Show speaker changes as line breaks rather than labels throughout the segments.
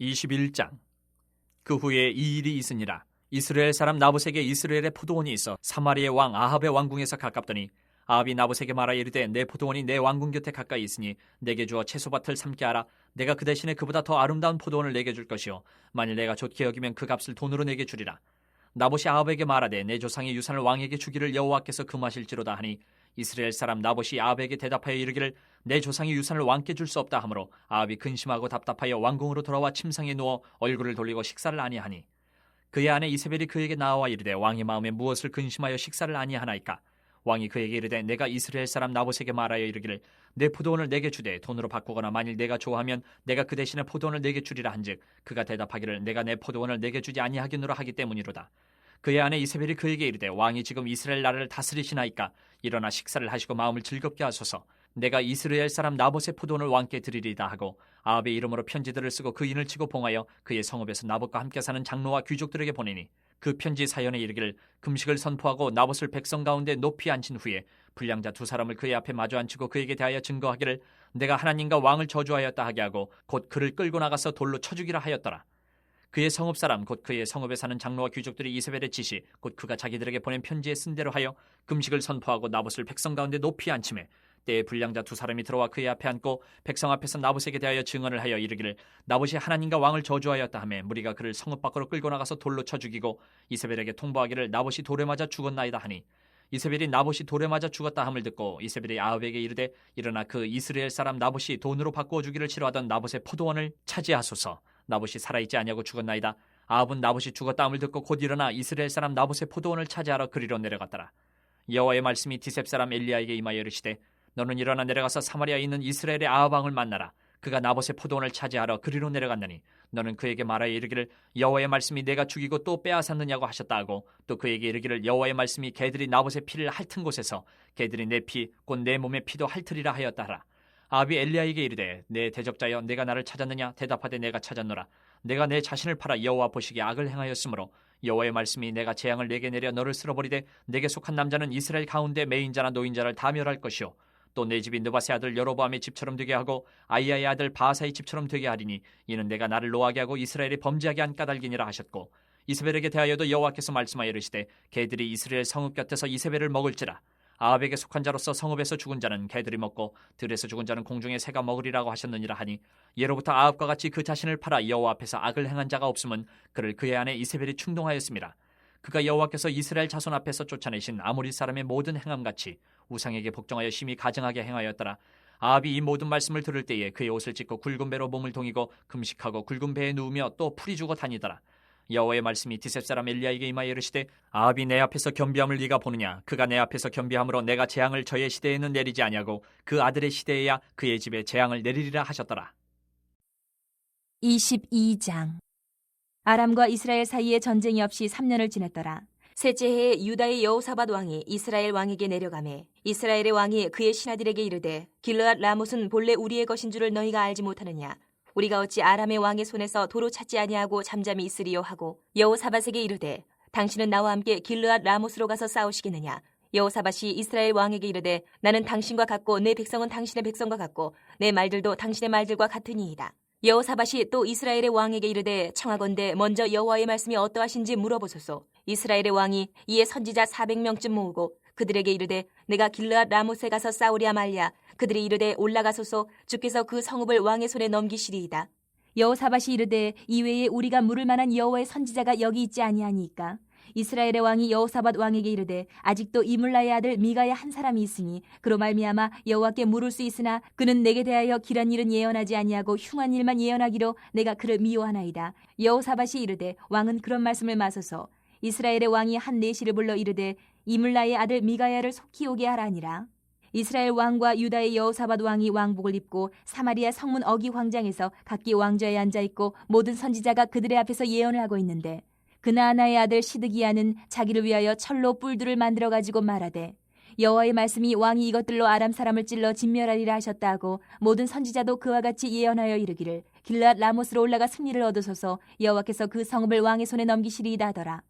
21장. 그 후에 이 일이 있으니라. 이스라엘 사람 나봇에게 이스라엘의 포도원이 있어 사마리아의 왕 아합의 왕궁에서 가깝더니 아합이 나봇에게 말하여 이르되 내 포도원이 내 왕궁 곁에 가까이 있으니 내게 주어 채소밭을 삼게 하라. 내가 그 대신에 그보다 더 아름다운 포도원을 내게 줄 것이요 만일 내가 좋게 여기면 그 값을 돈으로 내게 주리라. 나봇이 아합에게 말하되 내 조상의 유산을 왕에게 주기를 여호와께서 금하실지로다 하니 이스라엘 사람 나봇이 아합에게 대답하여 이르기를 내 조상의 유산을 왕께 줄 수 없다 하므로 아합이 근심하고 답답하여 왕궁으로 돌아와 침상에 누워 얼굴을 돌리고 식사를 아니하니 그의 아내 이세벨이 그에게 나와 이르되 왕의 마음에 무엇을 근심하여 식사를 아니하나이까. 왕이 그에게 이르되 내가 이스라엘 사람 나봇에게 말하여 이르기를 내 포도원을 내게 주되 돈으로 바꾸거나 만일 내가 좋아하면 내가 그 대신에 포도원을 내게 주리라 한즉 그가 대답하기를 내가 내 포도원을 내게 주지 아니하겠노라 하기 때문이로다. 그의 아내 이세벨이 그에게 이르되 왕이 지금 이스라엘 나라를 다스리시나이까. 일어나 식사를 하시고 마음을 즐겁게 하소서. 내가 이스라엘 사람 나봇의 포도원을 왕께 드리리다 하고 아합의 이름으로 편지들을 쓰고 그 인을 치고 봉하여 그의 성읍에서 나봇과 함께 사는 장로와 귀족들에게 보내니 그 편지 사연에 이르기를 금식을 선포하고 나봇을 백성 가운데 높이 앉힌 후에 불량자 두 사람을 그의 앞에 마주 앉히고 그에게 대하여 증거하기를 내가 하나님과 왕을 저주하였다 하게 하고 곧 그를 끌고 나가서 돌로 쳐 죽이라 하였더라. 그의 성읍 사람 곧 그의 성읍에 사는 장로와 귀족들이 이세벨의 지시 곧 그가 자기들에게 보낸 편지에 쓴 대로 하여 금식을 선포하고 나봇을 백성 가운데 높이 앉히매 때에 불량자 두 사람이 들어와 그의 앞에 앉고 백성 앞에서 나봇에게 대하여 증언을 하여 이르기를 나봇이 하나님과 왕을 저주하였다 하며 무리가 그를 성읍 밖으로 끌고 나가서 돌로 쳐 죽이고 이세벨에게 통보하기를 나봇이 돌에 맞아 죽었나이다 하니 이세벨이 나봇이 돌에 맞아 죽었다 함을 듣고 이세벨이 아합에게 이르되 일어나 그 이스라엘 사람 나봇이 돈으로 바꾸어 주기를 싫어하던 나봇의 포도원을 차지하소서. 나봇이 살아있지 아니하고 죽었나이다. 아합은 나봇이 죽었다 함을 듣고 곧 일어나 이스라엘 사람 나봇의 포도원을 차지하러 그리로 내려갔더라. 여호와의 말씀이 디셉 사람 엘리야에게 임하여 이르시되 너는 일어나 내려가서 사마리아에 있는 이스라엘의 아합 왕을 만나라. 그가 나봇의 포도원을 차지하러 그리로 내려갔느니 너는 그에게 말하여 이르기를 여호와의 말씀이 내가 죽이고 또 빼앗았느냐고 하셨다 하고 또 그에게 이르기를 여호와의 말씀이 개들이 나봇의 피를 핥은 곳에서 개들이 내 피 곧 내 몸의 피도 핥으리라 하였다 하라. 아합이 엘리야에게 이르되 내 대적자여 내가 나를 찾았느냐. 대답하되 내가 찾았노라. 내가 내 자신을 팔아 여호와 보시기에 악을 행하였으므로 여호와의 말씀이 내가 재앙을 내게 내려 너를 쓸어버리되 내게 속한 남자는 이스라엘 가운데 매인자나 노인자를 다 멸할 것이요 또 내 집이 느밧의 아들 여로보암의 집처럼 되게 하고 아이야의 아들 바하사의 집처럼 되게 하리니 이는 내가 나를 노하게 하고 이스라엘이 범죄하게 한 까닭이니라 하셨고 이세벨에게 대하여도 여호와께서 말씀하여 이르시되 개들이 이스라엘 성읍 곁에서 이세벨을 먹을지라. 아합에게 속한 자로서 성읍에서 죽은 자는 개들이 먹고 들에서 죽은 자는 공중의 새가 먹으리라고 하셨느니라 하니 예로부터 아합과 같이 그 자신을 팔아 여호와 앞에서 악을 행한 자가 없음은 그를 그의 아내 이세벨이 충동하였습니다. 그가 여호와께서 이스라엘 자손 앞에서 쫓아내신 아모리 사람의 모든 행함같이 우상에게 복종하여 심히 가증하게 행하였더라. 아합이 이 모든 말씀을 들을 때에 그의 옷을 찢고 굵은 배로 몸을 동이고 금식하고 굵은 배에 누우며 또 풀이 주고 다니더라. 여호와의 말씀이 디셉 사람 엘리야에게 임하여 이르시되 아합이 내 앞에서 겸비함을 네가 보느냐. 그가 내 앞에서 겸비함으로 내가 재앙을 저의 시대에는 내리지 아니하고 그 아들의 시대에야 그의 집에 재앙을 내리리라 하셨더라.
22장. 아람과 이스라엘 사이에 전쟁이 없이 3년을 지났더라. 셋째 해에 유다의 여호사밧 왕이 이스라엘 왕에게 내려가매 이스라엘의 왕이 그의 신하들에게 이르되 길르앗 라못은 본래 우리의 것인 줄을 너희가 알지 못하느냐. 우리가 어찌 아람의 왕의 손에서 도로 찾지 아니하고 잠잠히 있으리요 하고 여호사밧에게 이르되 당신은 나와 함께 길르앗 라못으로 가서 싸우시겠느냐. 여호사밧이 이스라엘 왕에게 이르되 나는 당신과 같고 내 백성은 당신의 백성과 같고 내 말들도 당신의 말들과 같으니이다. 여호사밧이 또 이스라엘의 왕에게 이르되 청하건대 먼저 여호와의 말씀이 어떠하신지 물어보소서. 이스라엘의 왕이 이에 선지자 400명쯤 모으고 그들에게 이르되 내가 길르앗 라못에 가서 싸우랴 말랴. 그들이 이르되 올라가소서. 주께서 그 성읍을 왕의 손에 넘기시리이다. 여호사밧이 이르되 이외에 우리가 물을 만한 여호와의 선지자가 여기 있지 아니하니까. 이스라엘의 왕이 여호사밧 왕에게 이르되 아직도 이물라의 아들 미가의 한 사람이 있으니 그로 말미암아 여호와께 물을 수 있으나 그는 내게 대하여 길한 일은 예언하지 아니하고 흉한 일만 예언하기로 내가 그를 미워하나이다. 여호사밧이 이르되 왕은 그런 말씀을 마소서. 이스라엘의 왕이 한 내시를 불러 이르되 이물라의 아들 미가야를 속히 오게 하라니라. 이스라엘 왕과 유다의 여호사밧 왕이 왕복을 입고 사마리아 성문 어기 광장에서 각기 왕좌에 앉아있고 모든 선지자가 그들의 앞에서 예언을 하고 있는데 그나아나의 아들 시드기야는 자기를 위하여 철로 뿔들을 만들어가지고 말하되 여호와의 말씀이 왕이 이것들로 아람 사람을 찔러 진멸하리라 하셨다 하고 모든 선지자도 그와 같이 예언하여 이르기를 길르앗 라못으로 올라가 승리를 얻으소서. 여호와께서 그 성읍을 왕의 손에 넘기시리이다 하더라.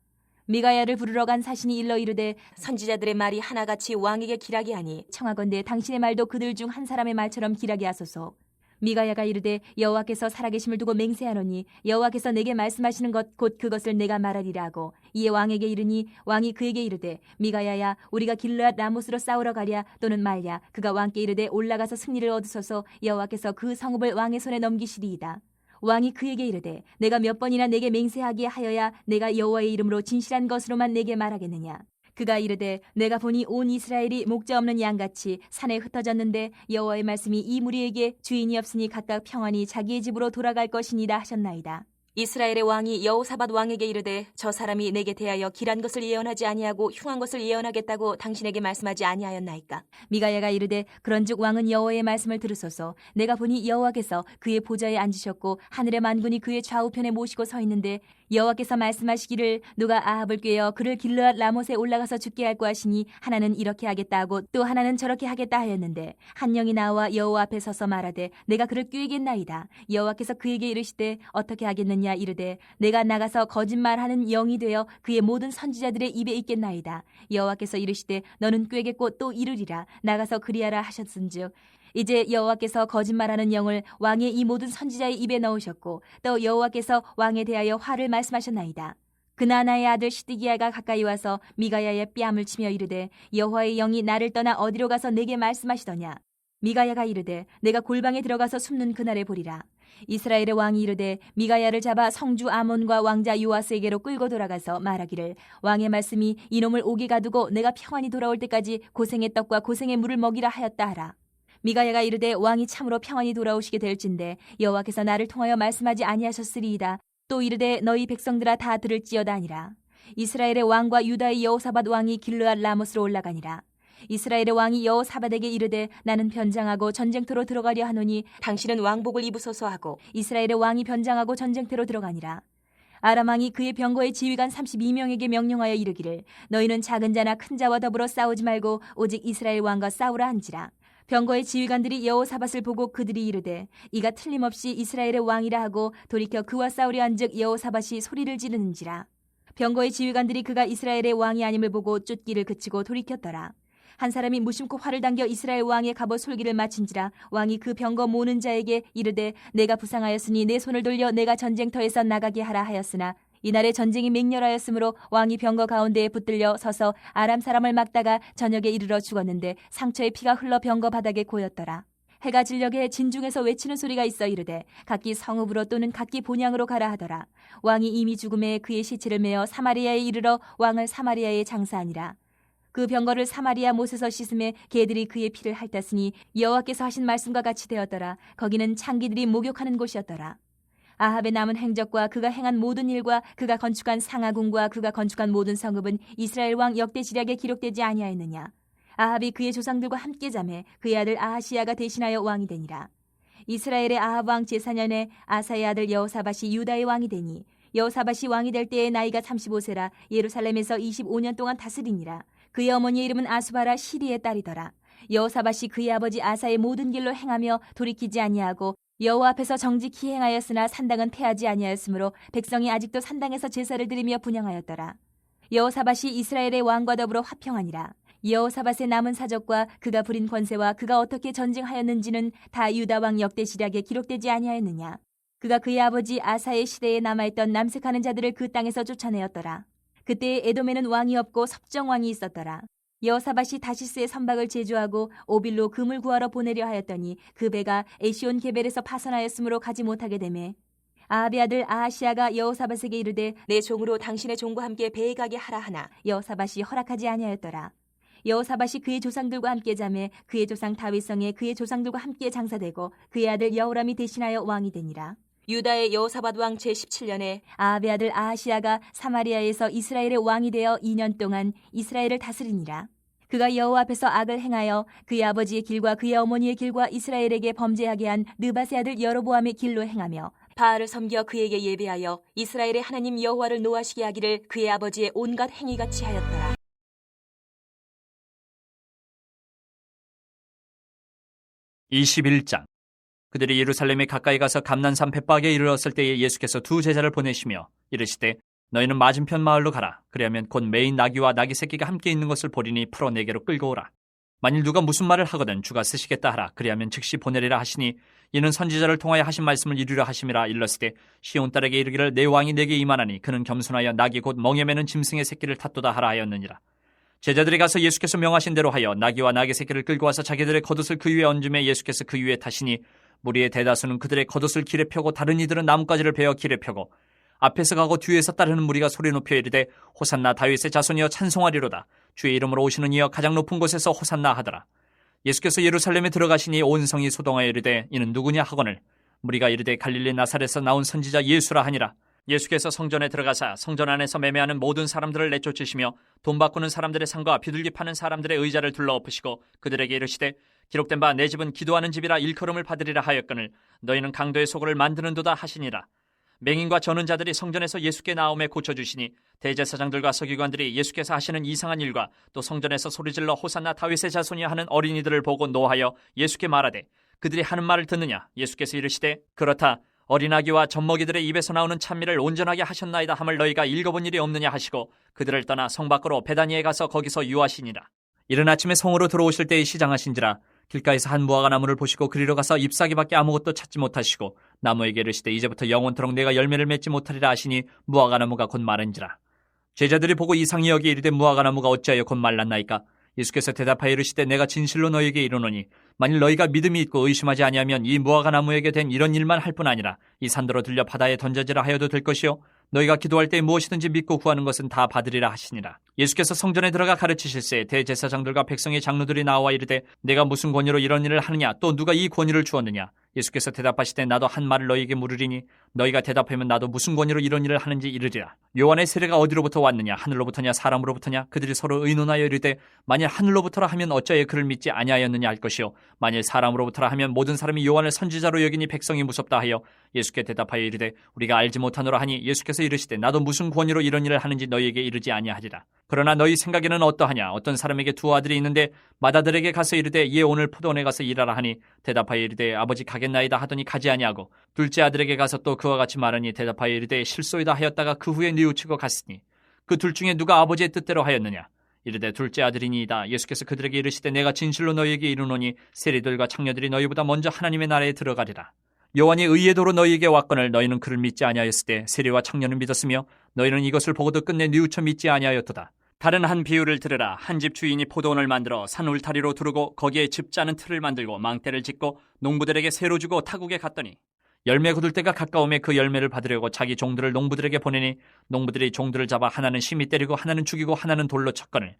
미가야를 부르러 간 사신이 일러 이르되 선지자들의 말이 하나같이 왕에게 길하게 하니 청하건대 당신의 말도 그들 중 한 사람의 말처럼 길하게 하소서. 미가야가 이르되 여호와께서 살아계심을 두고 맹세하노니 여호와께서 내게 말씀하시는 것 곧 그것을 내가 말하리라 하고 이에 왕에게 이르니 왕이 그에게 이르되 미가야야 우리가 길르앗 라못으로 싸우러 가랴 또는 말랴. 그가 왕께 이르되 올라가서 승리를 얻으소서. 여호와께서 그 성읍을 왕의 손에 넘기시리이다. 왕이 그에게 이르되 내가 몇 번이나 내게 맹세하게 하여야 내가 여호와의 이름으로 진실한 것으로만 내게 말하겠느냐. 그가 이르되 내가 보니 온 이스라엘이 목자 없는 양같이 산에 흩어졌는데 여호와의 말씀이 이 무리에게 주인이 없으니 각각 평안히 자기의 집으로 돌아갈 것이니라 하셨나이다. 이스라엘의 왕이 여호사밧 왕에게 이르되 저 사람이 내게 대하여 길한 것을 예언하지 아니하고 흉한 것을 예언하겠다고 당신에게 말씀하지 아니하였나이까. 미가야가 이르되 그런즉 왕은 여호와의 말씀을 들으소서. 내가 보니 여호와께서 그의 보좌에 앉으셨고 하늘의 만군이 그의 좌우편에 모시고 서 있는데 여호와께서 말씀하시기를 누가 아합을 꾀어 그를 길르앗 라못에 올라가서 죽게 할까 하시니 하나는 이렇게 하겠다 하고 또 하나는 저렇게 하겠다 하였는데 한 영이 나와 여호와 앞에 서서 말하되 내가 그를 꾀겠나이다. 여호와께서 그에게 이르시되 어떻게 하겠느냐 이르되 내가 나가서 거짓말하는 영이 되어 그의 모든 선지자들의 입에 있겠나이다. 여호와께서 이르시되 너는 꾀겠고 또 이르리라. 나가서 그리하라 하셨은즉 이제 여호와께서 거짓말하는 영을 왕의 이 모든 선지자의 입에 넣으셨고 또 여호와께서 왕에 대하여 화를 말씀하셨나이다. 그나나의 아들 시드기야가 가까이 와서 미가야의 뺨을 치며 이르되 여호와의 영이 나를 떠나 어디로 가서 내게 말씀하시더냐. 미가야가 이르되 내가 골방에 들어가서 숨는 그날에 보리라. 이스라엘의 왕이 이르되 미가야를 잡아 성주 아몬과 왕자 요아스에게로 끌고 돌아가서 말하기를 왕의 말씀이 이놈을 옥에 가두고 내가 평안히 돌아올 때까지 고생의 떡과 고생의 물을 먹이라 하였다 하라. 미가야가 이르되 왕이 참으로 평안히 돌아오시게 될진데 여호와께서 나를 통하여 말씀하지 아니하셨으리이다. 또 이르되 너희 백성들아 다 들을지어다 하니라. 이스라엘의 왕과 유다의 여호사밧 왕이 길르앗 라못으로 올라가니라. 이스라엘의 왕이 여호사밧에게 이르되 나는 변장하고 전쟁터로 들어가려 하노니 당신은 왕복을 입으소서 하고 이스라엘의 왕이 변장하고 전쟁터로 들어가니라. 아람 왕이 그의 병거의 지휘관 32명에게 명령하여 이르기를 너희는 작은 자나 큰 자와 더불어 싸우지 말고 오직 이스라엘 왕과 싸우라 한지라. 병거의 지휘관들이 여호사밧을 보고 그들이 이르되 이가 틀림없이 이스라엘의 왕이라 하고 돌이켜 그와 싸우려 한즉 여호사밧이 소리를 지르는지라. 병거의 지휘관들이 그가 이스라엘의 왕이 아님을 보고 쫓기를 그치고 돌이켰더라. 한 사람이 무심코 활을 당겨 이스라엘 왕의 갑옷 솔기를 맞힌지라. 왕이 그 병거 모는 자에게 이르되 내가 부상하였으니 내 손을 돌려 내가 전쟁터에서 나가게 하라 하였으나 이날에 전쟁이 맹렬하였으므로 왕이 병거 가운데에 붙들려 서서 아람 사람을 막다가 저녁에 이르러 죽었는데 상처의 피가 흘러 병거 바닥에 고였더라. 해가 질녘에 진중에서 외치는 소리가 있어 이르되 각기 성읍으로 또는 각기 본향으로 가라 하더라. 왕이 이미 죽음에 그의 시체를 메어 사마리아에 이르러 왕을 사마리아에 장사하니라. 그 병거를 사마리아 못에서 씻음에 개들이 그의 피를 핥았으니 여호와께서 하신 말씀과 같이 되었더라. 거기는 창기들이 목욕하는 곳이었더라. 아합의 남은 행적과 그가 행한 모든 일과 그가 건축한 상하궁과 그가 건축한 모든 성읍은 이스라엘 왕 역대지략에 기록되지 아니하였느냐. 아합이 그의 조상들과 함께 잠해 그의 아들 아하시야가 대신하여 왕이 되니라. 이스라엘의 아합 왕 제4년에 아사의 아들 여호사밧이 유다의 왕이 되니 여호사밧이 왕이 될 때의 나이가 35세라 예루살렘에서 25년 동안 다스리니라. 그의 어머니의 이름은 아수바라 시리의 딸이더라. 여호사밧이 그의 아버지 아사의 모든 길로 행하며 돌이키지 아니하고 여호와 앞에서 정직히 행하였으나 산당은 패하지 아니하였으므로 백성이 아직도 산당에서 제사를 드리며 분향하였더라. 여호사밧이 이스라엘의 왕과 더불어 화평하니라. 여호사밧의 남은 사적과 그가 부린 권세와 그가 어떻게 전쟁하였는지는 다 유다 왕 역대시략에 기록되지 아니하였느냐. 그가 그의 아버지 아사의 시대에 남아있던 남색하는 자들을 그 땅에서 쫓아내었더라. 그때 에돔에는 왕이 없고 섭정왕이 있었더라. 여호사밧이 다시스의 선박을 제주하고 오빌로 금을 구하러 보내려 하였더니 그 배가 에시온 게벨에서 파선하였으므로 가지 못하게 되매 아합의 아들 아하시야가 여호사밧에게 이르되 내 종으로 당신의 종과 함께 배에 가게 하라 하나 여호사밧이 허락하지 아니하였더라. 여호사밧이 그의 조상들과 함께 잠에 그의 조상 다윗성에 그의 조상들과 함께 장사되고 그의 아들 여호람이 대신하여 왕이 되니라. 유다의 여호사밧 왕 제17년에 아합의 아들 아하시야가 사마리아에서 이스라엘의 왕이 되어 2년 동안 이스라엘을 다스리니라. 그가 여호와 앞에서 악을 행하여 그의 아버지의 길과 그의 어머니의 길과 이스라엘에게 범죄하게 한 느밧의 아들 여로보암의 길로 행하며 바알을 섬겨 그에게 예배하여 이스라엘의 하나님 여호와를 노하시게 하기를 그의 아버지의 온갖 행위같이 하였더라.
(21장) 그들이 예루살렘에 가까이 가서 감난산 벳박에 이르렀을 때에 예수께서 두 제자를 보내시며 이르시되 너희는 맞은편 마을로 가라. 그리하면 곧 매인 나귀와 나귀 새끼가 함께 있는 것을 보리니 풀어 내게로 끌고 오라. 만일 누가 무슨 말을 하거든 주가 쓰시겠다 하라. 그리하면 즉시 보내리라 하시니 이는 선지자를 통하여 하신 말씀을 이루려 하심이라. 일렀으되 시온 딸에게 이르기를 내 왕이 내게 임하나니 그는 겸손하여 낙이 곧 멍에 매는 짐승의 새끼를 탓도다 하라 하였느니라. 제자들이 가서 예수께서 명하신 대로 하여 나귀와 낙의 새끼를 끌고 와서 자기들의 겉옷을 그 위에 얹음에 예수께서 그 위에 타시니 무리의 대다수는 그들의 겉옷을 길에 펴고 다른 이들은 나뭇가지를 베어 길에 펴고 앞에서 가고 뒤에서 따르는 무리가 소리 높여 이르되 호산나 다윗의 자손이여 찬송하리로다. 주의 이름으로 오시는 이여 가장 높은 곳에서 호산나 하더라. 예수께서 예루살렘에 들어가시니 온 성이 소동하여 이르되 이는 누구냐 하거늘 무리가 이르되 갈릴리 나사렛에서 나온 선지자 예수라 하니라. 예수께서 성전에 들어가사 성전 안에서 매매하는 모든 사람들을 내쫓으시며 돈 바꾸는 사람들의 상과 비둘기 파는 사람들의 의자를 둘러엎으시고 그들에게 이르시되 기록된 바 내 집은 기도하는 집이라 일컬음을 받으리라 하였거늘 너희는 강도의 소굴을 만드는도다 하시니라. 맹인과 저는 자들이 성전에서 예수께 나오매 고쳐주시니 대제사장들과 서기관들이 예수께서 하시는 이상한 일과 또 성전에서 소리질러 호산나 다윗의 자손이 하는 어린이들을 보고 노하여 예수께 말하되 그들이 하는 말을 듣느냐. 예수께서 이르시되 그렇다. 어린아기와 젖먹이들의 입에서 나오는 찬미를 온전하게 하셨나이다 함을 너희가 읽어본 일이 없느냐 하시고 그들을 떠나 성 밖으로 베다니에 가서 거기서 유하시니라. 이른 아침에 성으로 들어오실 때에 시장하신지라. 길가에서 한 무화과 나무를 보시고 그리로 가서 잎사귀밖에 아무것도 찾지 못하시고 나무에게 이르시되 이제부터 영원토록 내가 열매를 맺지 못하리라 하시니 무화과 나무가 곧 마른지라. 제자들이 보고 이상히 여기 이르되 무화과 나무가 어찌하여 곧 말랐나이까. 예수께서 대답하여 이르시되 내가 진실로 너희에게 이르노니 만일 너희가 믿음이 있고 의심하지 아니하면 이 무화과 나무에게 된 이런 일만 할 뿐 아니라 이 산더러 들려 바다에 던져지라 하여도 될 것이요 너희가 기도할 때 무엇이든지 믿고 구하는 것은 다 받으리라 하시니라. 예수께서 성전에 들어가 가르치실새 대제사장들과 백성의 장로들이 나와 이르되 내가 무슨 권위로 이런 일을 하느냐 또 누가 이 권위를 주었느냐. 예수께서 대답하시되 나도 한 말을 너희에게 물으리니 너희가 대답하면 나도 무슨 권위로 이런 일을 하는지 이르리라. 요한의 세례가 어디로부터 왔느냐 하늘로부터냐 사람으로부터냐. 그들이 서로 의논하여 이르되 만일 하늘로부터라 하면 어찌하여 그를 믿지 아니하였느냐 할 것이요 만일 사람으로부터라 하면 모든 사람이 요한을 선지자로 여기니 백성이 무섭다 하여 예수께 대답하여 이르되 우리가 알지 못하노라 하니 예수께서 이르시되 나도 무슨 권위로 이런 일을 하는지 너희에게 이르지 아니하리라. 그러나 너희 생각에는 어떠하냐. 어떤 사람에게 두 아들이 있는데 맏아들에게 가서 이르되 얘 오늘 포도원에 가서 일하라 하니 대답하여 이르되 아버지 가겠나이다 하더니 가지 아니하고 둘째 아들에게 가서 또 그와 같이 말하니 대답하여 이르되 실소이다 하였다가 그 후에 뉘우치고 갔으니 그 둘 중에 누가 아버지의 뜻대로 하였느냐. 이르되 둘째 아들이니이다. 예수께서 그들에게 이르시되 내가 진실로 너희에게 이르노니 세리들과 창녀들이 너희보다 먼저 하나님의 나라에 들어가리라. 요한이 의의 도로 너희에게 왔거늘 너희는 그를 믿지 아니하였을 때 세리와 창녀는 믿었으며 너희는 이것을 보고도 끝내 뉘우쳐 믿지 아니하였도다. 다른 한 비유를 들으라. 한 집 주인이 포도원을 만들어 산 울타리로 두르고 거기에 집 짜는 틀을 만들고 망대를 짓고 농부들에게 새로 주고 타국에 갔더니 열매 거둘 때가 가까움에 그 열매를 받으려고 자기 종들을 농부들에게 보내니 농부들이 종들을 잡아 하나는 심히 때리고 하나는 죽이고 하나는 돌로 쳤거늘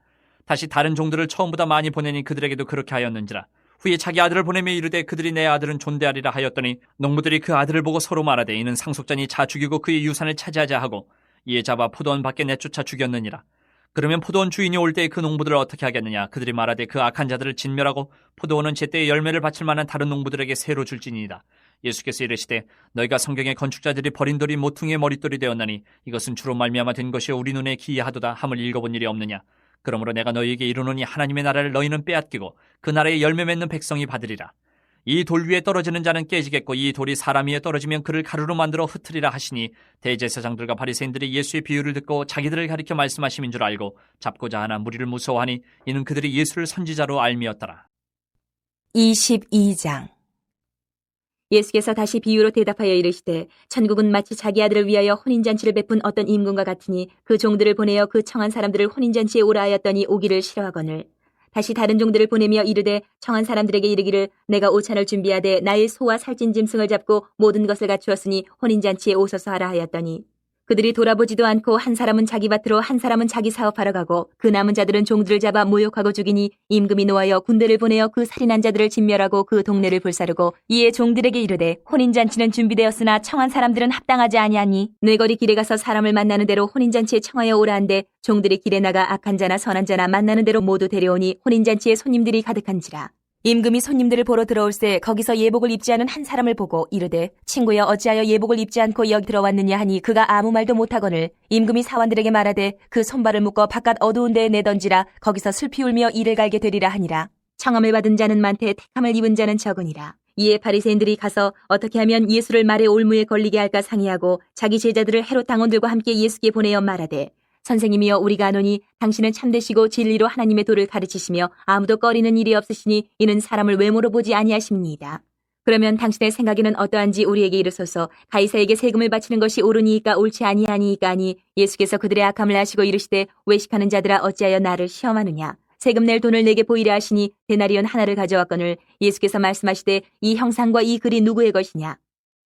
다시 다른 종들을 처음보다 많이 보내니 그들에게도 그렇게 하였는지라. 후에 자기 아들을 보내며 이르되 그들이 내 아들은 존대하리라 하였더니 농부들이 그 아들을 보고 서로 말하되 이는 상속자니 자 죽이고 그의 유산을 차지하자 하고 이에 잡아 포도원 밖에 내쫓아 죽였느니라. 그러면 포도원 주인이 올 때에 그 농부들을 어떻게 하겠느냐. 그들이 말하되 그 악한 자들을 진멸하고 포도원은 제때에 열매를 바칠 만한 다른 농부들에게 새로 줄지니이다. 예수께서 이르시되 너희가 성경의 건축자들이 버린 돌이 모퉁이의 머릿돌이 되었나니 이것은 주로 말미암아 된 것이요 우리 눈에 기이하도다 함을 읽어본 일이 없느냐. 그러므로 내가 너희에게 이르노니 하나님의 나라를 너희는 빼앗기고 그 나라에 열매 맺는 백성이 받으리라. 이 돌 위에 떨어지는 자는 깨지겠고 이 돌이 사람 위에 떨어지면 그를 가루로 만들어 흩으리라 하시니 대제사장들과 바리새인들이 예수의 비유를 듣고 자기들을 가리켜 말씀하심인 줄 알고 잡고자 하나 무리를 무서워하니 이는 그들이 예수를 선지자로 알미었더라.
22장 예수께서 다시 비유로 대답하여 이르시되 천국은 마치 자기 아들을 위하여 혼인잔치를 베푼 어떤 임금과 같으니 그 종들을 보내어 그 청한 사람들을 혼인잔치에 오라 하였더니 오기를 싫어하거늘 다시 다른 종들을 보내며 이르되 청한 사람들에게 이르기를 내가 오찬을 준비하되 나의 소와 살찐 짐승을 잡고 모든 것을 갖추었으니 혼인잔치에 오소서 하라 하였더니 그들이 돌아보지도 않고 한 사람은 자기 밭으로 한 사람은 자기 사업하러 가고 그 남은 자들은 종들을 잡아 모욕하고 죽이니 임금이 노하여 군대를 보내어 그 살인한 자들을 진멸하고 그 동네를 불사르고 이에 종들에게 이르되 혼인잔치는 준비되었으나 청한 사람들은 합당하지 아니하니 뇌거리 길에 가서 사람을 만나는 대로 혼인잔치에 청하여 오라 한데 종들이 길에 나가 악한 자나 선한 자나 만나는 대로 모두 데려오니 혼인잔치에 손님들이 가득한지라. 임금이 손님들을 보러 들어올새 거기서 예복을 입지 않은 한 사람을 보고 이르되 친구여 어찌하여 예복을 입지 않고 여기 들어왔느냐 하니 그가 아무 말도 못하거늘 임금이 사원들에게 말하되 그 손발을 묶어 바깥 어두운 데에 내던지라 거기서 슬피 울며 이를 갈게 되리라 하니라. 청함을 받은 자는 많되 택함을 입은 자는 적으니라. 이에 바리새인들이 가서 어떻게 하면 예수를 말의 올무에 걸리게 할까 상의하고 자기 제자들을 헤롯 당원들과 함께 예수께 보내어 말하되 선생님이여 우리가 아노니 당신은 참되시고 진리로 하나님의 도를 가르치시며 아무도 꺼리는 일이 없으시니 이는 사람을 외모로 보지 아니하십니다. 그러면 당신의 생각에는 어떠한지 우리에게 이르소서. 가이사에게 세금을 바치는 것이 옳으니이까 옳지 아니하니이까 하니 예수께서 그들의 악함을 아시고 이르시되 외식하는 자들아 어찌하여 나를 시험하느냐. 세금 낼 돈을 내게 보이려 하시니 데나리온 하나를 가져왔거늘 예수께서 말씀하시되 이 형상과 이 글이 누구의 것이냐.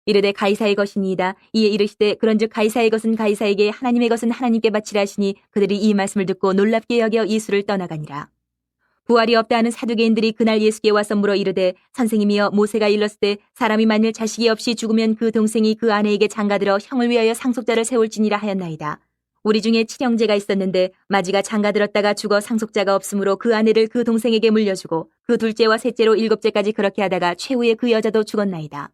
이르되 가이사의 것이니이다. 이에 이르시되 그런즉 가이사의 것은 가이사에게 하나님의 것은 하나님께 바치라 하시니 그들이 이 말씀을 듣고 놀랍게 여겨 예수를 떠나가니라. 부활이 없다 하는 사두개인들이 그날 예수께 와서 물어 이르되 선생님이여 모세가 일렀을 때 사람이 만일 자식이 없이 죽으면 그 동생이 그 아내에게 장가들어 형을 위하여 상속자를 세울지니라 하였나이다. 우리 중에 칠형제가 있었는데 마지가 장가들었다가 죽어 상속자가 없으므로 그 아내를 그 동생에게 물려주고 그 둘째와 셋째로 일곱째까지 그렇게 하다가 최후에 그 여자도 죽었나이다.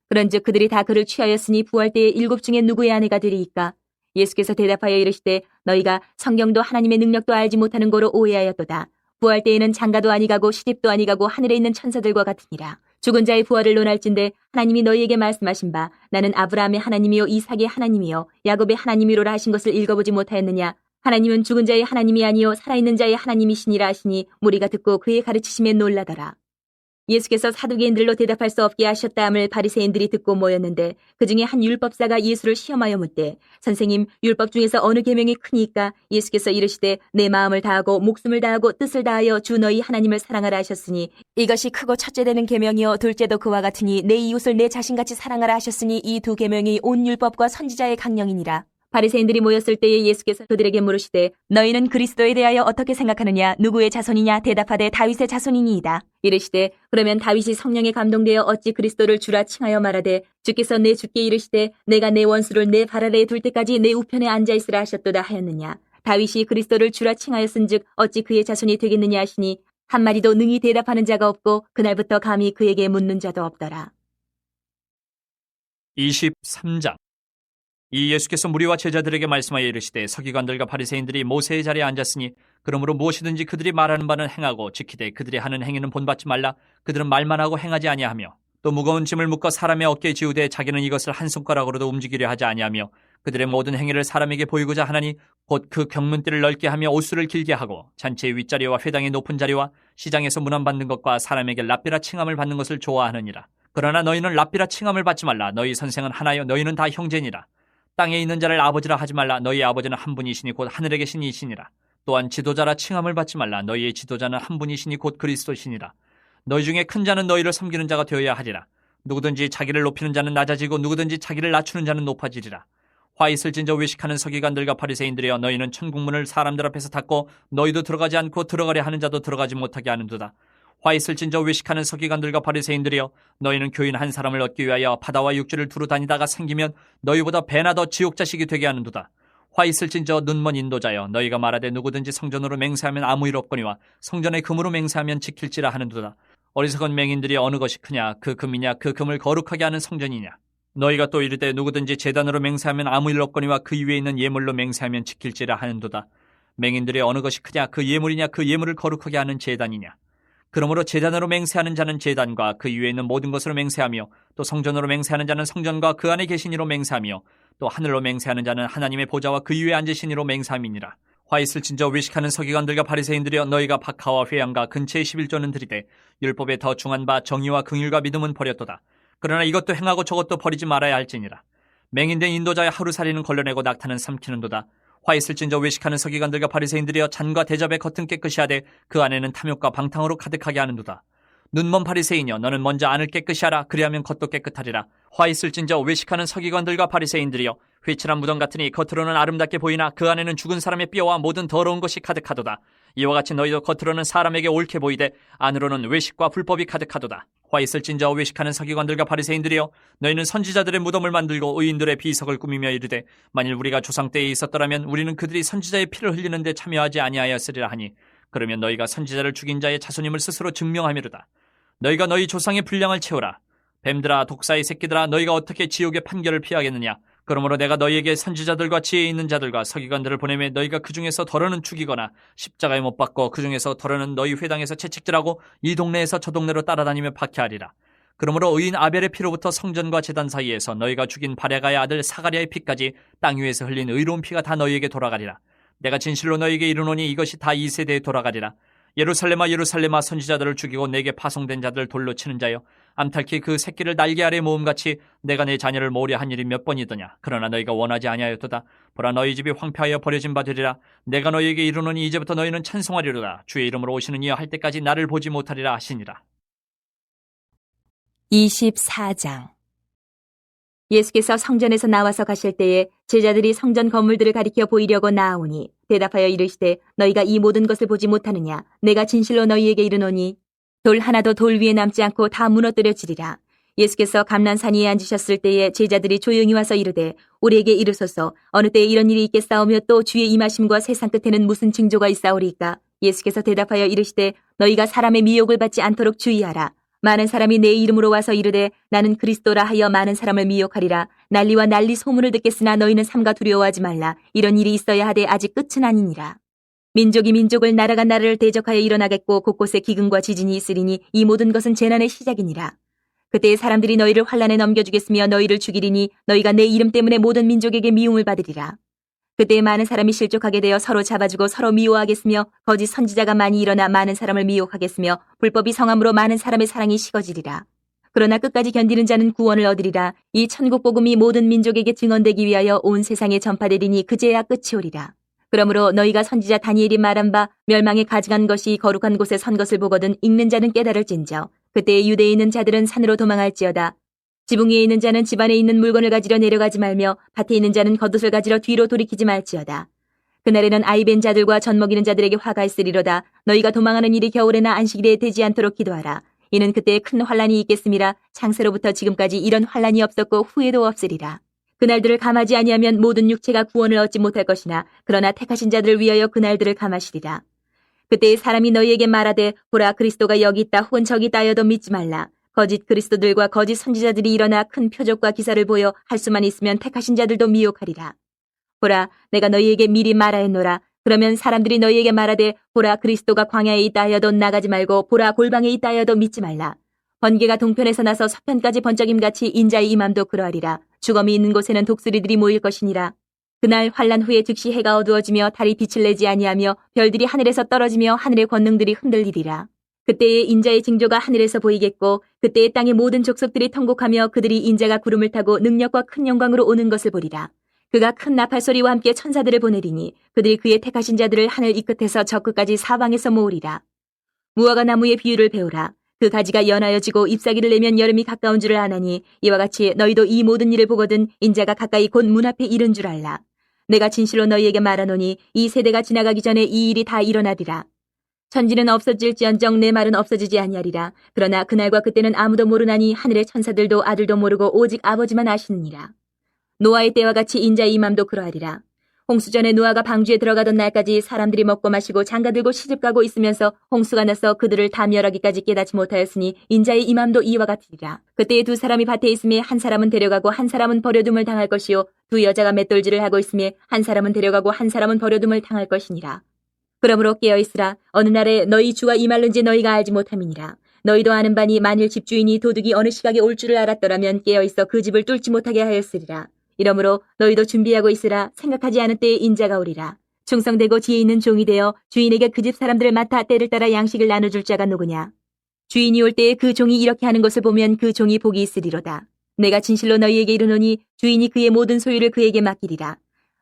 그런즉 그들이 다 그를 취하였으니 부활 때에 일곱 중에 누구의 아내가 되리이까? 예수께서 대답하여 이르시되 너희가 성경도 하나님의 능력도 알지 못하는 고로 오해하였도다. 부활 때에는 장가도 아니가고 시집도 아니가고 하늘에 있는 천사들과 같으니라. 죽은 자의 부활을 논할진대 하나님이 너희에게 말씀하신 바 나는 아브라함의 하나님이요 이삭의 하나님이요 야곱의 하나님이로라 하신 것을 읽어보지 못하였느냐. 하나님은 죽은 자의 하나님이 아니요 살아있는 자의 하나님이시니라 하시니 무리가 듣고 그의 가르치심에 놀라더라. 예수께서 사두개인들로 대답할 수 없게 하셨다 함을 바리새인들이 듣고 모였는데 그중에 한 율법사가 예수를 시험하여 묻되 선생님 율법 중에서 어느 계명이 크니까? 예수께서 이르시되 내 마음을 다하고 목숨을 다하고 뜻을 다하여 주 너희 하나님을 사랑하라 하셨으니 이것이 크고 첫째 되는 계명이요 둘째도 그와 같으니 내 이웃을 내 자신같이 사랑하라 하셨으니 이 두 계명이 온 율법과 선지자의 강령이니라. 바리새인들이 모였을 때에 예수께서 그들에게 물으시되 너희는 그리스도에 대하여 어떻게 생각하느냐. 누구의 자손이냐. 대답하되 다윗의 자손이니이다. 이르시되 그러면 다윗이 성령에 감동되어 어찌 그리스도를 주라 칭하여 말하되 주께서 내 주께 이르시되 내가 내 원수를 내 발 아래에 둘 때까지 내 우편에 앉아있으라 하셨도다 하였느냐. 다윗이 그리스도를 주라 칭하였은즉 어찌 그의 자손이 되겠느냐 하시니 한마디도 능히 대답하는 자가 없고 그날부터 감히 그에게 묻는 자도 없더라.
23장. 이 예수께서 무리와 제자들에게 말씀하여 이르시되 서기관들과 바리새인들이 모세의 자리에 앉았으니 그러므로 무엇이든지 그들이 말하는 바는 행하고 지키되 그들이 하는 행위는 본받지 말라. 그들은 말만 하고 행하지 아니하며 또 무거운 짐을 묶어 사람의 어깨에 지우되 자기는 이것을 한 손가락으로도 움직이려 하지 아니하며 그들의 모든 행위를 사람에게 보이고자 하나니 곧 그 경문띠를 넓게 하며 옷수를 길게 하고 잔치의 윗자리와 회당의 높은 자리와 시장에서 문안 받는 것과 사람에게 랍비라 칭함을 받는 것을 좋아하느니라. 그러나 너희는 랍비라 칭함을 받지 말라. 너희 선생은 하나요 너희는 다 형제니라. 땅에 있는 자를 아버지라 하지 말라. 너희의 아버지는 한 분이시니 곧 하늘에 계신 이시니라. 또한 지도자라 칭함을 받지 말라. 너희의 지도자는 한 분이시니 곧 그리스도시니라. 너희 중에 큰 자는 너희를 섬기는 자가 되어야 하리라. 누구든지 자기를 높이는 자는 낮아지고 누구든지 자기를 낮추는 자는 높아지리라. 화 있을진저 외식하는 서기관들과 바리새인들이여 너희는 천국문을 사람들 앞에서 닫고 너희도 들어가지 않고 들어가려 하는 자도 들어가지 못하게 하는도다. 화 있을진저 외식하는 서기관들과 바리새인들이여 너희는 교인 한 사람을 얻기 위하여 바다와 육지를 두루 다니다가 생기면 너희보다 배나 더 지옥자식이 되게 하는도다. 화 있을진저 눈먼 인도자여 너희가 말하되 누구든지 성전으로 맹세하면 아무 일 없거니와 성전의 금으로 맹세하면 지킬지라 하는도다. 어리석은 맹인들이 어느 것이 크냐. 그 금이냐 그 금을 거룩하게 하는 성전이냐. 너희가 또 이르되 누구든지 제단으로 맹세하면 아무 일 없거니와 그 위에 있는 예물로 맹세하면 지킬지라 하는도다. 맹인들이 어느 것이 크냐. 그 예물이냐 그 예물을 거룩하게 하는 제단이냐. 그러므로 제단으로 맹세하는 자는 제단과 그 위에 있는 모든 것으로 맹세하며 또 성전으로 맹세하는 자는 성전과 그 안에 계신 이로 맹세하며 또 하늘로 맹세하는 자는 하나님의 보좌와 그 위에 앉으신 이로 맹세함이니라. 화 있을진저 외식하는 서기관들과 바리새인들이여 너희가 박하와 회양과 근처의 11조는 드리되 율법에 더 중한 바 정의와 긍휼과 믿음은 버렸도다. 그러나 이것도 행하고 저것도 버리지 말아야 할지니라. 맹인된 인도자의 하루살이는 걸러내고 낙타는 삼키는도다. 화 있을진저 외식하는 서기관들과 바리새인들이여 잔과 대접의 겉은 깨끗이 하되 그 안에는 탐욕과 방탕으로 가득하게 하는도다. 눈먼 바리새인이여 너는 먼저 안을 깨끗이 하라. 그리하면 겉도 깨끗하리라. 화 있을진저 외식하는 서기관들과 바리새인들이여 회칠한 무덤 같으니 겉으로는 아름답게 보이나 그 안에는 죽은 사람의 뼈와 모든 더러운 것이 가득하도다. 이와 같이 너희도 겉으로는 사람에게 옳게 보이되 안으로는 외식과 불법이 가득하도다. 화 있을진저 외식하는 서기관들과 바리새인들이여 너희는 선지자들의 무덤을 만들고 의인들의 비석을 꾸미며 이르되 만일 우리가 조상 때에 있었더라면 우리는 그들이 선지자의 피를 흘리는데 참여하지 아니하였으리라 하니 그러면 너희가 선지자를 죽인 자의 자손임을 스스로 증명하미로다. 너희가 너희 조상의 분량을 채우라. 뱀들아 독사의 새끼들아 너희가 어떻게 지옥의 판결을 피하겠느냐. 그러므로 내가 너희에게 선지자들과 지혜 있는 자들과 서기관들을 보내매 너희가 그 중에서 덜어는 죽이거나 십자가에 못 박고 그 중에서 덜어는 너희 회당에서 채찍질하고 이 동네에서 저 동네로 따라다니며 박해하리라. 그러므로 의인 아벨의 피로부터 성전과 제단 사이에서 너희가 죽인 바랴가의 아들 사가랴의 피까지 땅 위에서 흘린 의로운 피가 다 너희에게 돌아가리라. 내가 진실로 너희에게 이르노니 이것이 다 이 세대에 돌아가리라. 예루살렘아 예루살렘아 선지자들을 죽이고 내게 파송된 자들을 돌로 치는 자여, 암탉이 그 새끼를 날개 아래 모음같이 내가 내 자녀를 모으려 한 일이 몇 번이더냐. 그러나 너희가 원하지 아니하였도다. 보라, 너희 집이 황폐하여 버려진 바 되리라. 내가 너희에게 이르노니 이제부터 너희는 찬송하리로다. 주의 이름으로 오시는 이여 할 때까지 나를 보지 못하리라 하시니라.
24장. 예수께서 성전에서 나와서 가실 때에 제자들이 성전 건물들을 가리켜 보이려고 나아오니 대답하여 이르시되 너희가 이 모든 것을 보지 못하느냐. 내가 진실로 너희에게 이르노니 돌 하나도 돌 위에 남지 않고 다 무너뜨려지리라. 예수께서 감난산 위에 앉으셨을 때에 제자들이 조용히 와서 이르되 우리에게 이르소서 어느 때에 이런 일이 있겠사오며 또 주의 임하심과 세상 끝에는 무슨 징조가 있사오리까. 예수께서 대답하여 이르시되 너희가 사람의 미혹을 받지 않도록 주의하라. 많은 사람이 내 이름으로 와서 이르되 나는 그리스도라 하여 많은 사람을 미혹하리라. 난리와 난리 소문을 듣겠으나 너희는 삼가 두려워하지 말라. 이런 일이 있어야 하되 아직 끝은 아니니라. 민족이 민족을 나라가 나라를 대적하여 일어나겠고 곳곳에 기근과 지진이 있으리니 이 모든 것은 재난의 시작이니라. 그때 사람들이 너희를 환란에 넘겨주겠으며 너희를 죽이리니 너희가 내 이름 때문에 모든 민족에게 미움을 받으리라. 그때 많은 사람이 실족하게 되어 서로 잡아주고 서로 미워하겠으며 거짓 선지자가 많이 일어나 많은 사람을 미혹하겠으며 불법이 성함으로 많은 사람의 사랑이 식어지리라. 그러나 끝까지 견디는 자는 구원을 얻으리라. 이 천국 복음이 모든 민족에게 증언되기 위하여 온 세상에 전파되리니 그제야 끝이 오리라. 그러므로 너희가 선지자 다니엘이 말한 바 멸망에 가증한 것이 거룩한 곳에 선 것을 보거든 읽는 자는 깨달을진저. 그때 유대에 있는 자들은 산으로 도망할지어다. 지붕 위에 있는 자는 집 안에 있는 물건을 가지러 내려가지 말며 밭에 있는 자는 겉옷을 가지러 뒤로 돌이키지 말지어다. 그날에는 아이 벤 자들과 젖 먹이는 자들에게 화가 있으리로다. 너희가 도망하는 일이 겨울에나 안식일에 되지 않도록 기도하라. 이는 그때 큰 환란이 있겠음이라. 창세로부터 지금까지 이런 환란이 없었고 후에도 없으리라. 그날들을 감하지 아니하면 모든 육체가 구원을 얻지 못할 것이나 그러나 택하신 자들을 위하여 그날들을 감하시리라. 그때 사람이 너희에게 말하되 보라 그리스도가 여기 있다 혹은 저기 있다 하여도 믿지 말라. 거짓 그리스도들과 거짓 선지자들이 일어나 큰 표적과 기사를 보여 할 수만 있으면 택하신 자들도 미혹하리라. 보라 내가 너희에게 미리 말하였노라. 그러면 사람들이 너희에게 말하되 보라 그리스도가 광야에 있다 하여도 나가지 말고 보라 골방에 있다 하여도 믿지 말라. 번개가 동편에서 나서 서편까지 번쩍임같이 인자의 임함도 그러하리라. 주검이 있는 곳에는 독수리들이 모일 것이니라. 그날 환란 후에 즉시 해가 어두워지며 달이 빛을 내지 아니하며 별들이 하늘에서 떨어지며 하늘의 권능들이 흔들리리라. 그때에 인자의 징조가 하늘에서 보이겠고 그때에 땅의 모든 족속들이 통곡하며 그들이 인자가 구름을 타고 능력과 큰 영광으로 오는 것을 보리라. 그가 큰 나팔 소리와 함께 천사들을 보내리니 그들이 그의 택하신 자들을 하늘 이 끝에서 저 끝까지 사방에서 모으리라. 무화과 나무의 비유를 배우라. 그 가지가 연하여지고 잎사귀를 내면 여름이 가까운 줄을 아나니 이와 같이 너희도 이 모든 일을 보거든 인자가 가까이 곧 문 앞에 이른 줄 알라. 내가 진실로 너희에게 말하노니 이 세대가 지나가기 전에 이 일이 다 일어나리라. 천지는 없어질지언정 내 말은 없어지지 아니하리라. 그러나 그날과 그때는 아무도 모르나니 하늘의 천사들도 아들도 모르고 오직 아버지만 아시느니라. 노아의 때와 같이 인자의 임함도 그러하리라. 홍수전에 노아가 방주에 들어가던 날까지 사람들이 먹고 마시고 장가들고 시집가고 있으면서 홍수가 나서 그들을 다 멸하기까지 깨닫지 못하였으니 인자의 임함도 이와 같으리라. 그때에 두 사람이 밭에 있음에 한 사람은 데려가고 한 사람은 버려둠을 당할 것이요 두 여자가 맷돌질을 하고 있음에 한 사람은 데려가고 한 사람은 버려둠을 당할 것이니라. 그러므로 깨어있으라. 어느 날에 너희 주가 임할는지 너희가 알지 못함이니라. 너희도 아는 바니 만일 집주인이 도둑이 어느 시각에 올 줄을 알았더라면 깨어있어 그 집을 뚫지 못하게 하였으리라. 이러므로 너희도 준비하고 있으라. 생각하지 않은 때에 인자가 오리라. 충성되고 지혜 있는 종이 되어 주인에게 그 집 사람들을 맡아 때를 따라 양식을 나눠줄 자가 누구냐. 주인이 올 때에 그 종이 이렇게 하는 것을 보면 그 종이 복이 있으리로다. 내가 진실로 너희에게 이르노니 주인이 그의 모든 소유를 그에게 맡기리라.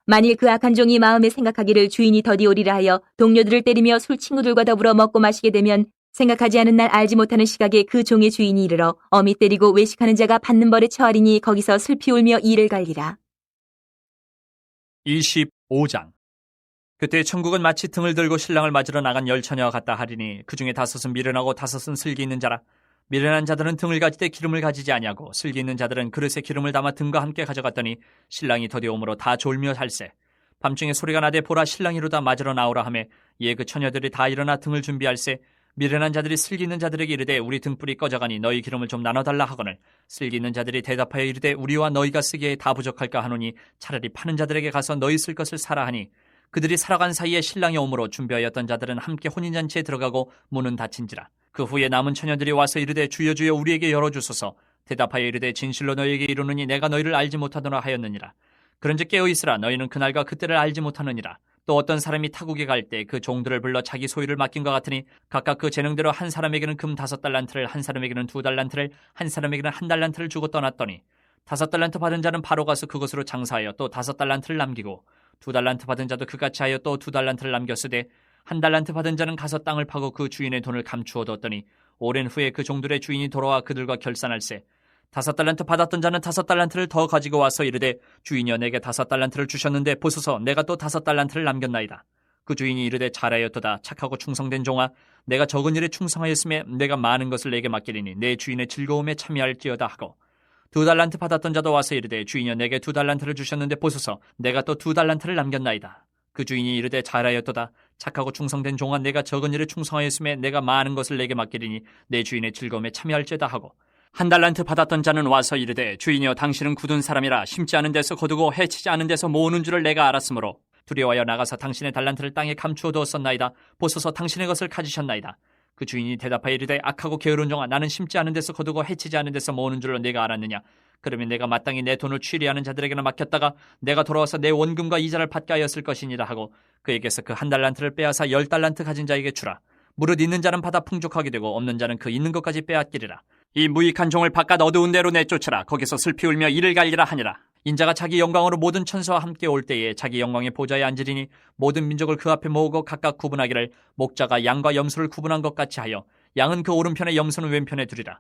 만일 그 악한 종이 마음에 생각하기를 주인이 더디 오리라 하여 동료들을 때리며 술 친구들과 더불어 먹고 마시게 되면 생각하지 않은 날 알지 못하는 시각에 그 종의 주인이 이르러 어미 때리고 외식하는 자가 받는 벌에 처하리니 거기서 슬피 울며 이를 갈리라.
25장. 그때 천국은 마치 등을 들고 신랑을 맞으러 나간 열처녀와 같다 하리니 그 중에 5은 미련하고 5은 슬기 있는 자라. 미련한 자들은 등을 가지되 기름을 가지지 아니하고 슬기 있는 자들은 그릇에 기름을 담아 등과 함께 가져갔더니 신랑이 더디 오므로 다 졸며 살세. 밤중에 소리가 나되 보라 신랑이로다 맞으러 나오라 하매 이에 그 처녀들이 다 일어나 등을 준비할세. 미련한 자들이 슬기 있는 자들에게 이르되 우리 등불이 꺼져가니 너희 기름을 좀 나눠달라 하거늘 슬기 있는 자들이 대답하여 이르되 우리와 너희가 쓰기에 다 부족할까 하노니 차라리 파는 자들에게 가서 너희 쓸 것을 사라 하니 그들이 살아간 사이에 신랑이 오므로 준비하였던 자들은 함께 혼인잔치에 들어가고 문은 닫힌지라. 그 후에 남은 처녀들이 와서 이르되 주여 주여 우리에게 열어주소서. 대답하여 이르되 진실로 너희에게 이르노니 내가 너희를 알지 못하더라 하였느니라. 그런즉 깨어있으라. 너희는 그날과 그때를 알지 못하느니라. 또 어떤 사람이 타국에 갈 때 그 종들을 불러 자기 소유를 맡긴 것 같으니 각각 그 재능대로 한 사람에게는 금 5달란트를, 한 사람에게는 2달란트를, 한 사람에게는 1달란트를 주고 떠났더니 5달란트 받은 자는 바로 가서 그것으로 장사하여 또 5달란트를 남기고 2달란트 받은 자도 그같이 하여 또 2달란트를 남겼으되 1달란트 받은 자는 가서 땅을 파고 그 주인의 돈을 감추어 뒀더니 오랜 후에 그 종들의 주인이 돌아와 그들과 결산할세 5달란트 받았던 자는 5달란트를 더 가지고 와서 이르되 주인이여 내게 5달란트를 주셨는데 보소서 내가 또 5달란트를 남겼나이다. 그 주인이 이르되 잘하였도다. 착하고 충성된 종아, 내가 적은 일에 충성하였음에 내가 많은 것을 내게 맡기리니 내 주인의 즐거움에 참여할지어다 하고 2달란트 받았던 자도 와서 이르되 주인이여 내게 2달란트를 주셨는데 보소서 내가 또 2달란트를 남겼나이다. 그 주인이 이르되 잘하였도다. 착하고 충성된 종아, 내가 적은 일에 충성하였음에 내가 많은 것을 내게 맡기리니 내 주인의 즐거움에 참여할지어다 하고 1달란트 받았던 자는 와서 이르되 주인이여 당신은 굳은 사람이라 심지 않은 데서 거두고 해치지 않은 데서 모으는 줄을 내가 알았으므로 두려워하여 나가서 당신의 달란트를 땅에 감추어 두었었나이다. 보소서 당신의 것을 가지셨나이다. 그 주인이 대답하여 이르되 악하고 게으른 종아, 나는 심지 않은 데서 거두고 해치지 않은 데서 모으는 줄로 내가 알았느냐. 그러면 내가 마땅히 내 돈을 취리하는 자들에게나 맡겼다가 내가 돌아와서 내 원금과 이자를 받게 하였을 것이니라 하고 그에게서 그 1달란트를 빼앗아 10달란트 가진 자에게 주라. 무릇 있는 자는 받아 풍족하게 되고 없는 자는 그 있는 것까지 빼앗기리라. 이 무익한 종을 바깥 어두운 데로 내쫓으라. 거기서 슬피 울며 이를 갈리라 하니라. 인자가 자기 영광으로 모든 천사와 함께 올 때에 자기 영광의 보좌에 앉으리니 모든 민족을 그 앞에 모으고 각각 구분하기를 목자가 양과 염소를 구분한 것 같이 하여 양은 그 오른편에 염소는 왼편에 두리라.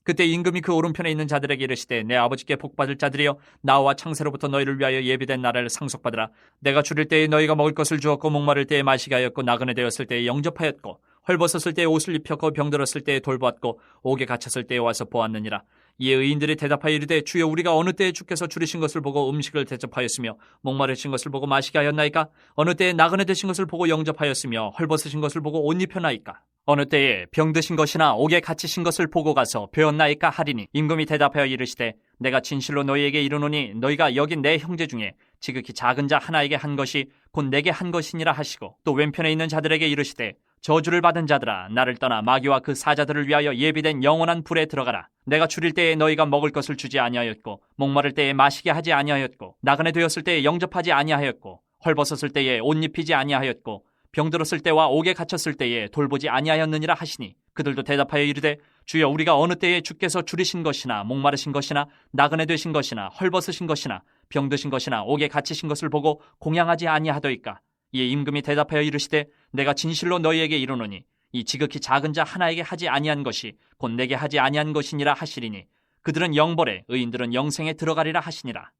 그때 임금이 그 오른편에 있는 자들에게 이르시되 내 아버지께 복받을 자들이여 나와 창세로부터 너희를 위하여 예비된 나라를 상속받으라. 내가 줄일 때에 너희가 먹을 것을 주었고 목마를 때에 마시게 하였고 나그네 되었을 때에 영접하였고 헐벗었을 때에 옷을 입혔고 병들었을 때에 돌보았고 옥에 갇혔을 때에 와서 보았느니라. 이에 의인들이 대답하여 이르되 주여 우리가 어느 때에 주께서 줄이신 것을 보고 음식을 대접하였으며 목마르신 것을 보고 마시게 하였나이까? 어느 때에 나그네 되신 것을 보고 영접하였으며 헐벗으신 것을 보고 옷 입혔나이까? 어느 때에 병드신 것이나 옥에 갇히신 것을 보고 가서 배웠나이까 하리니 임금이 대답하여 이르시되 내가 진실로 너희에게 이르노니 너희가 여기 내 형제 중에 지극히 작은 자 하나에게 한 것이 곧 내게 한 것이니라 하시고 또 왼편에 있는 자들에게 이르시되 저주를 받은 자들아 나를 떠나 마귀와 그 사자들을 위하여 예비된 영원한 불에 들어가라. 내가 줄일 때에 너희가 먹을 것을 주지 아니하였고 목마를 때에 마시게 하지 아니하였고 나그네 되었을 때에 영접하지 아니하였고 헐벗었을 때에 옷 입히지 아니하였고 병들었을 때와 옥에 갇혔을 때에 돌보지 아니하였느니라 하시니 그들도 대답하여 이르되 주여 우리가 어느 때에 주께서 줄이신 것이나 목마르신 것이나 나그네 되신 것이나 헐벗으신 것이나 병드신 것이나 옥에 갇히신 것을 보고 공양하지 아니하더이까? 이에 임금이 대답하여 이르시되 내가 진실로 너희에게 이르노니 이 지극히 작은 자 하나에게 하지 아니한 것이 곧 내게 하지 아니한 것이니라 하시리니 그들은 영벌에 의인들은 영생에 들어가리라 하시니라.